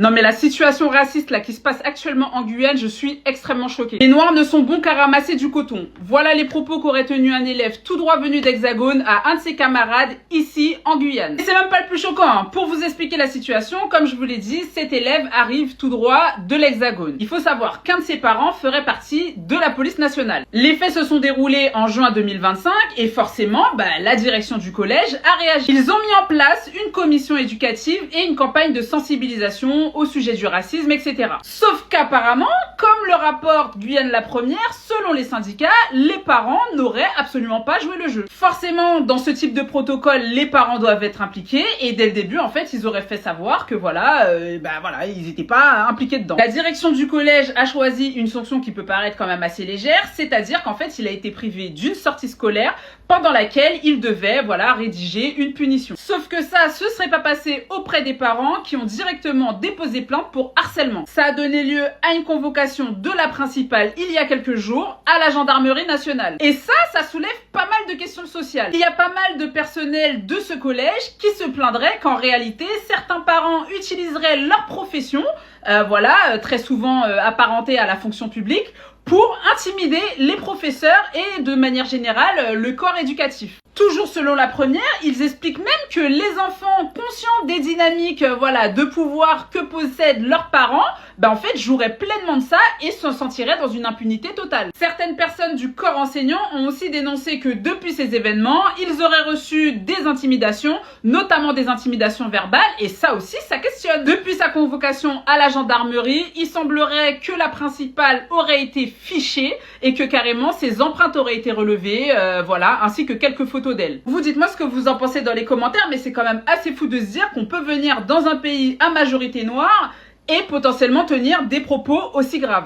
Non mais la situation raciste là qui se passe actuellement en Guyane, je suis extrêmement choquée. Les Noirs ne sont bons qu'à ramasser du coton. Voilà les propos qu'aurait tenu un élève tout droit venu d'Hexagone à un de ses camarades ici en Guyane. Et c'est même pas le plus choquant, hein. Pour vous expliquer la situation, comme je vous l'ai dit, cet élève arrive tout droit de l'Hexagone. Il faut savoir qu'un de ses parents ferait partie de la police nationale. Les faits se sont déroulés en juin 2025 et forcément, la direction du collège a réagi. Ils ont mis en place une commission éducative et une campagne de sensibilisation au sujet du racisme, etc. Sauf qu'apparemment, comme le rapporte Guyane la Première, selon les syndicats, les parents n'auraient absolument pas joué le jeu. Forcément, dans ce type de protocole, les parents doivent être impliqués et dès le début, en fait, ils auraient fait savoir que ils n'étaient pas impliqués dedans. La direction du collège a choisi une sanction qui peut paraître quand même assez légère, c'est-à-dire qu'en fait, il a été privé d'une sortie scolaire pendant laquelle il devait, rédiger une punition. Sauf que ça, ce serait pas passé auprès des parents qui ont directement déposé plainte pour harcèlement. Ça a donné lieu à une convocation de la principale il y a quelques jours à la gendarmerie nationale. Et ça soulève pas mal de questions sociales. Il y a pas mal de personnel de ce collège qui se plaindraient qu'en réalité, certains parents utiliseraient leur profession, très souvent apparentée à la fonction publique, pour intimider les professeurs et de manière générale le corps éducatif. Toujours selon la première, ils expliquent même que les enfants conscients des dynamiques de pouvoir que possèdent leurs parents, joueraient pleinement de ça et se sentiraient dans une impunité totale. Certaines personnes du corps enseignant ont aussi dénoncé que depuis ces événements, ils auraient reçu des intimidations, notamment des intimidations verbales, et ça aussi, ça questionne. Depuis sa convocation à la gendarmerie, il semblerait que la principale aurait été fichée et que carrément ses empreintes auraient été relevées, ainsi que quelques photos d'elle. Vous dites-moi ce que vous en pensez dans les commentaires, mais c'est quand même assez fou de se dire qu'on peut venir dans un pays à majorité noire et potentiellement tenir des propos aussi graves.